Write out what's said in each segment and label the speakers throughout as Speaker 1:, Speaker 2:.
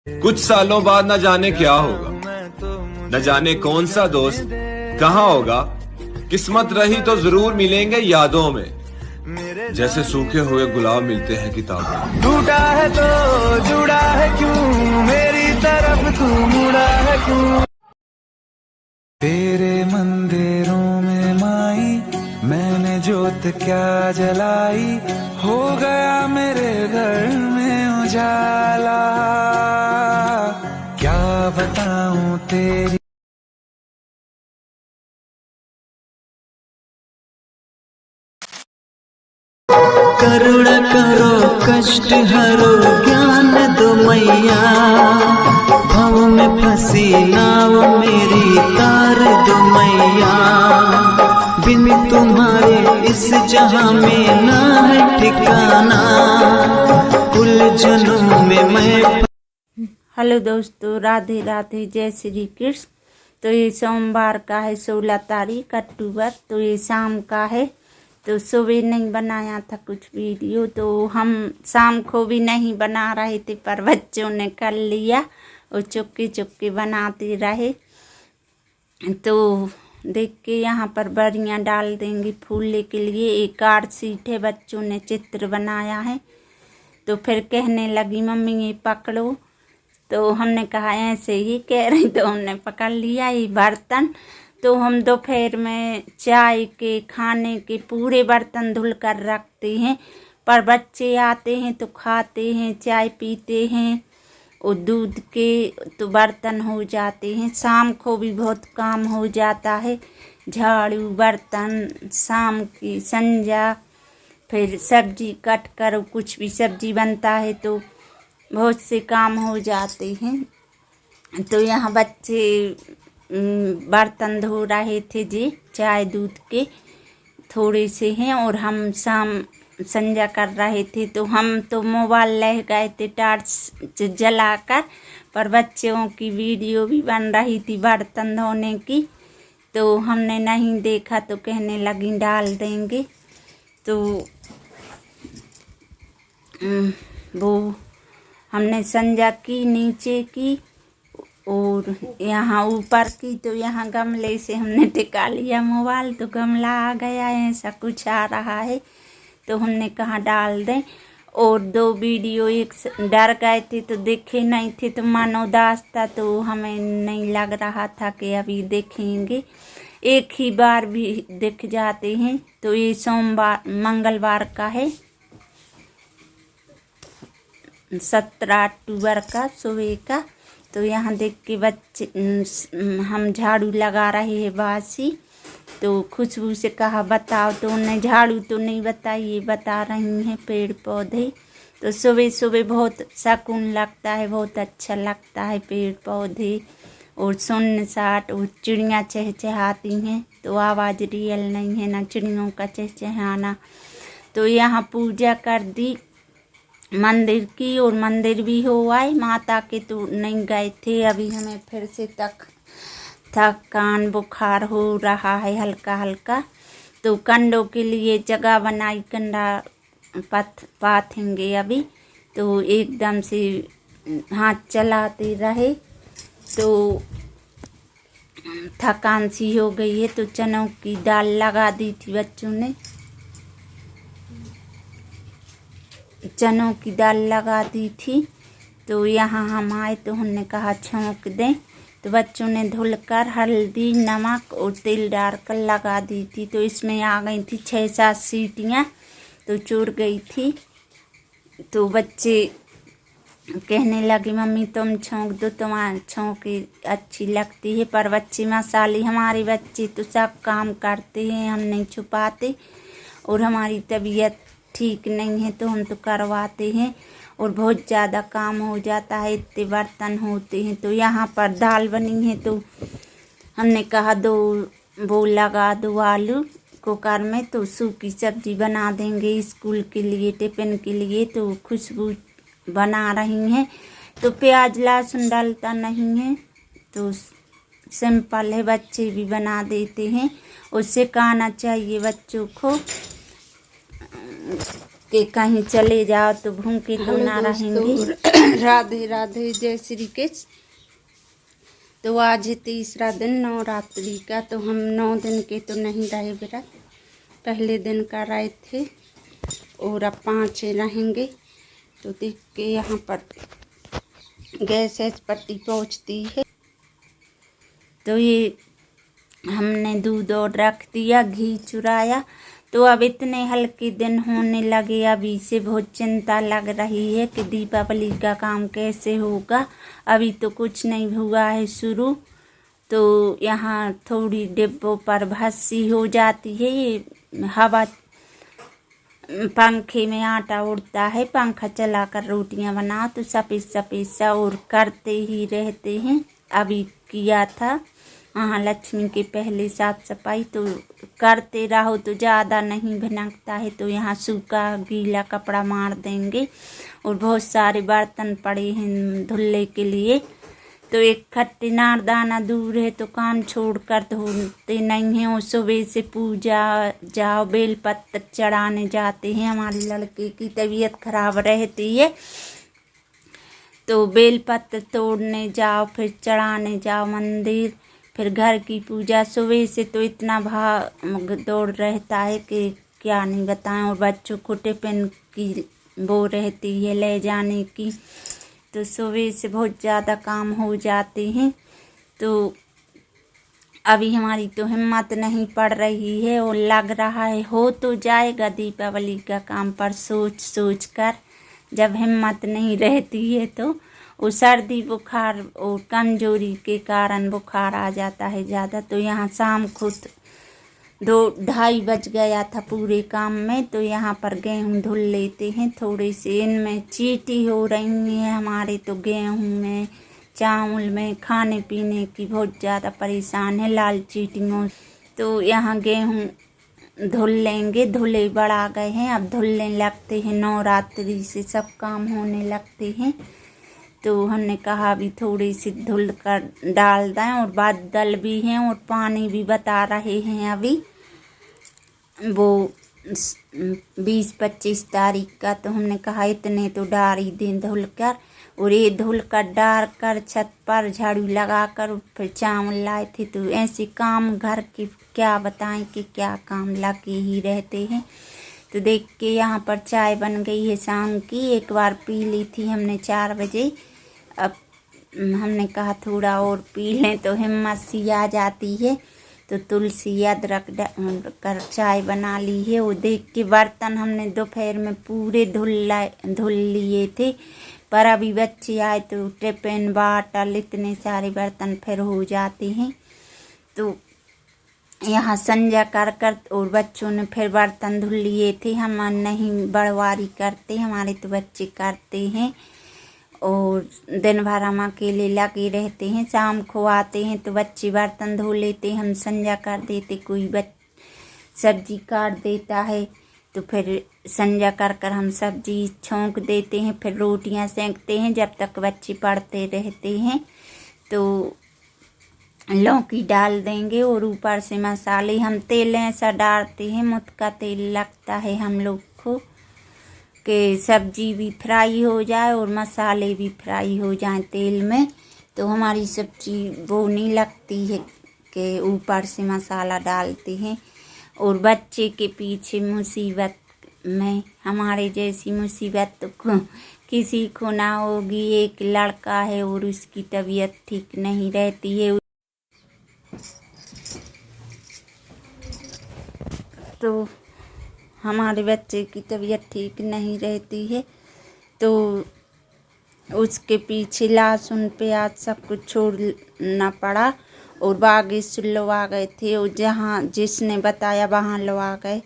Speaker 1: कुछ सालों बाद न जाने क्या होगा, न जाने कौन सा दोस्त कहाँ होगा। किस्मत रही तो जरूर मिलेंगे यादों में, जैसे सूखे हुए गुलाब मिलते हैं किताबों।
Speaker 2: टूटा है तो जुड़ा है क्यों, मेरी तरफ तू मुड़ा है क्यों। तेरे मंदिरों में माई मैंने जोत क्या जलाई, हो गया मेरे घर में उजाला। क्या बताऊं तेरी करुणा करो कष्ट हरो ज्ञान दो मैया, भव में फंसी नाव मेरी तार दो मैया। बिन तुम्हारे इस जहां में ना है ठिकाना, उलझनों में मैं।
Speaker 3: हेलो दोस्तों, राधे राधे, जय श्री कृष्ण। तो ये सोमवार का है 16 तारीख अक्टूबर। तो ये शाम का है। तो सुबह नहीं बनाया था कुछ वीडियो, तो हम शाम को भी नहीं बना रहे थे, पर बच्चों ने कर लिया और चुपके चुपके बनाते रहे। तो देख के यहाँ पर बड़ियाँ डाल देंगे फूलने के लिए। एक कार्ड शीट है, बच्चों ने चित्र बनाया है। तो फिर कहने लगी मम्मी ये पकड़ो, तो हमने कहा ऐसे ही कह रही, तो हमने पकड़ लिया ये बर्तन। तो हम दोपहर में चाय के खाने के पूरे बर्तन धुल कर रखते हैं, पर बच्चे आते हैं तो खाते हैं, चाय पीते हैं और दूध के तो बर्तन हो जाते हैं। शाम को भी बहुत काम हो जाता है, झाड़ू बर्तन शाम की संजा, फिर सब्जी कट कर कुछ भी सब्जी बनता है तो बहुत से काम हो जाते हैं। तो यहाँ बच्चे बर्तन धो रहे थे जी, चाय दूध के थोड़े से हैं, और हम शाम संजा कर रहे थे। तो हम तो मोबाइल ले गए थे टार्च जलाकर, पर बच्चों की वीडियो भी बन रही थी बर्तन धोने की, तो हमने नहीं देखा। तो कहने लगी डाल देंगे। तो वो हमने संजा की नीचे की और यहाँ ऊपर की। तो यहाँ गमले से हमने टिका लिया मोबाइल, तो गमला आ गया, ऐसा कुछ आ रहा है। तो हमने कहा डाल दें। और दो वीडियो एक डर गए थे तो देखे नहीं थे, तो मन उदास था, तो हमें नहीं लग रहा था कि अभी देखेंगे। एक ही बार भी दिख जाते हैं। तो ये सोमवार मंगलवार का है, 17 अक्टूबर का सुबह का। तो यहाँ देख के बच्चे हम झाड़ू लगा रहे हैं बासी। तो खुशबू से कहा बताओ, तो उन्हें झाड़ू तो नहीं बताई, ये बता रही हैं पेड़ पौधे। तो सुबह सुबह बहुत सुकून लगता है, बहुत अच्छा लगता है पेड़ पौधे और सुनसान, और चिड़ियाँ चहचहाती हैं। तो आवाज़ रियल नहीं है ना चिड़ियों का चहचहाना। तो यहाँ पूजा कर दी मंदिर की, और मंदिर भी हो आए माता के। तो नहीं गए थे, अभी हमें फिर से थकान बुखार हो रहा है हल्का हल्का। तो कंडों के लिए जगह बनाई, कंडा पाथेंगे अभी। तो एकदम से हाथ चलाते रहे तो थकान सी हो गई है। तो चनों की दाल लगा दी थी बच्चों ने, चनों की दाल लगा दी थी। तो यहाँ हम आए तो हमने कहा छौंक दें। तो बच्चों ने धुलकर हल्दी नमक और तेल डालकर लगा दी थी। तो इसमें आ गई थी 6-7 सीटियाँ, तो चुड़ गई थी। तो बच्चे कहने लगे मम्मी तुम छौंक दो, तुम्हारी छौंकी अच्छी लगती है। पर बच्चे मसाले, हमारे बच्चे तो सब काम करते हैं, हम नहीं छुपाते, और हमारी तबीयत ठीक नहीं है तो हम तो करवाते हैं, और बहुत ज़्यादा काम हो जाता है, इतने बर्तन होते हैं। तो यहाँ पर दाल बनी है, तो हमने कहा दो वो लगा दो आलू कुकर में, तो सूखी सब्जी बना देंगे स्कूल के लिए, टिफिन के लिए। तो खुशबू बना रही हैं। तो प्याज लहसुन डालता नहीं है, तो सिंपल है, बच्चे भी बना देते हैं। उससे कहना चाहिए बच्चों को कि कहीं चले जाओ तो भूखे तो ना रहेंगे। राधे राधे, जय श्री कृष्ण। तो आज है तीसरा दिन नवरात्रि का। तो हम 9 दिन के तो नहीं रहे व्रत, पहले दिन का रहे थे और अब 5 रहेंगे। तो देख के यहाँ पर गैस पट्टी पहुँचती है। तो ये हमने दूध और रख दिया, घी चुराया। तो अब इतने हल्के दिन होने लगे, अभी से बहुत चिंता लग रही है कि दीपावली का काम कैसे होगा। अभी तो कुछ नहीं हुआ है शुरू। तो यहाँ थोड़ी डिब्बों पर भस्सी हो जाती है, ये हवा पंखे में आटा उड़ता है, पंखा चलाकर रोटियां बनाओ तो सफ़ेद सफ़ेद सा और करते ही रहते हैं। अभी किया था हाँ लक्ष्मी के पहले साफ सफाई, तो करते रहो तो ज़्यादा नहीं भनकता है। तो यहाँ सूखा गीला कपड़ा मार देंगे और बहुत सारे बर्तन पड़े हैं धुलने के लिए। तो एक खट्टे नारदाना दूर है तो काम छोड़कर धोते नहीं हैं। और सुबह से पूजा जाओ, बेलपत्र चढ़ाने जाते हैं। हमारे लड़के की तबीयत खराब रहती है तो बेलपत्र तोड़ने जाओ, फिर चढ़ाने जाओ मंदिर, फिर घर की पूजा। सुबह से तो इतना भाग दौड़ रहता है कि क्या नहीं बताएं। और बच्चों को टिफिन की वो रहती है ले जाने की, तो सुबह से बहुत ज़्यादा काम हो जाते हैं। तो अभी हमारी तो हिम्मत नहीं पड़ रही है और लग रहा है हो तो जाएगा दीपावली का काम, पर सोच सोच कर जब हिम्मत नहीं रहती है तो वो सर्दी बुखार और कमजोरी के कारण बुखार आ जाता है ज़्यादा। तो यहाँ शाम को 2-2:30 बज गया था पूरे काम में। तो यहाँ पर गेहूँ धुल लेते हैं थोड़े से, इनमें चींटी हो रही है हमारे। तो गेहूँ में चावल में खाने पीने की बहुत ज़्यादा परेशान है लाल चींटियों। तो यहाँ गेहूँ धुल लेंगे, धुले बढ़ा गए हैं, अब धुलने लगते हैं। नवरात्रि से सब काम होने लगते हैं। तो हमने कहा अभी थोड़ी सी धुल कर डाल दें। और बादल भी हैं और पानी भी बता रहे हैं अभी वो 20-25 तारीख का। तो हमने कहा इतने तो डाल ही दें धुल कर। और ये धुल कर डाल कर छत पर झाड़ू लगा कर फिर चावल लाए थे। तो ऐसे काम घर के क्या बताएं कि क्या काम लगे ही रहते हैं। तो देख के यहाँ पर चाय बन गई है शाम की, एक बार पी ली थी हमने 4 बजे। अब हमने कहा थोड़ा और पी लें तो हिम्मत सी आ जाती है। तो तुलसी अदरक कर चाय बना ली है। वो देख के बर्तन हमने दोपहर में पूरे धुल लिए थे, पर अभी बच्चे आए तो टिफिन बाटल इतने सारे बर्तन फिर हो जाते हैं। तो यहाँ संजा कर और बच्चों ने फिर बर्तन धुल लिए थे। हम नहीं बड़वारी करते, हमारे तो बच्चे करते हैं और दिन भर हम अकेले लगे रहते हैं। शाम को आते हैं तो बच्चे बर्तन धो लेते, हम संजा कर देते, कोई सब्जी काट देता है तो फिर संजा कर हम सब्जी छोंक देते हैं, फिर रोटियां सेंकते हैं जब तक बच्चे पढ़ते रहते हैं। तो लौकी डाल देंगे और ऊपर से मसाले हम तेल ऐसा डालते हैं, मुतका तेल लगता है हम लोग को कि सब्जी भी फ्राई हो जाए और मसाले भी फ्राई हो जाएं तेल में। तो हमारी सब्जी वो नहीं लगती है कि ऊपर से मसाला डालते हैं। और बच्चे के पीछे मुसीबत में हमारे जैसी मुसीबत तो किसी को ना होगी। एक लड़का है और उसकी तबीयत ठीक नहीं रहती है। तो हमारे बच्चे की तबीयत ठीक नहीं रहती है तो उसके पीछे लहसुन प्याज सब कुछ छोड़ना पड़ा। और बागेश्वर लवा गए थे और जहाँ जिसने बताया वहाँ लवा गए।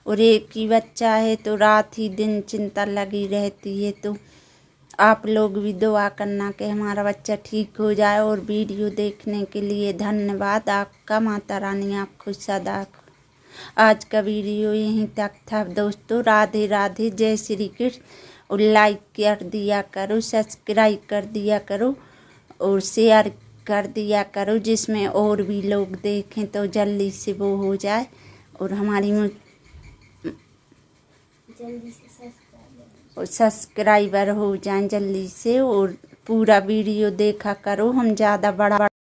Speaker 3: और एक ही बच्चा है तो रात ही दिन चिंता लगी रहती है। तो आप लोग भी दुआ करना कि हमारा बच्चा ठीक हो जाए। और वीडियो देखने के लिए धन्यवाद आपका। माता रानी आपको सदा। आज का वीडियो यहीं तक था दोस्तों। राधे राधे, जय श्री कृष्ण। और लाइक कर दिया करो, सब्सक्राइब कर दिया करो और शेयर कर दिया करो, जिसमें और भी लोग देखें तो जल्दी से वो हो जाए। और हमारी जल्दी से सब्सक्राइबर हो जाएं जल्दी से और पूरा वीडियो देखा करो। हम ज़्यादा बड़ा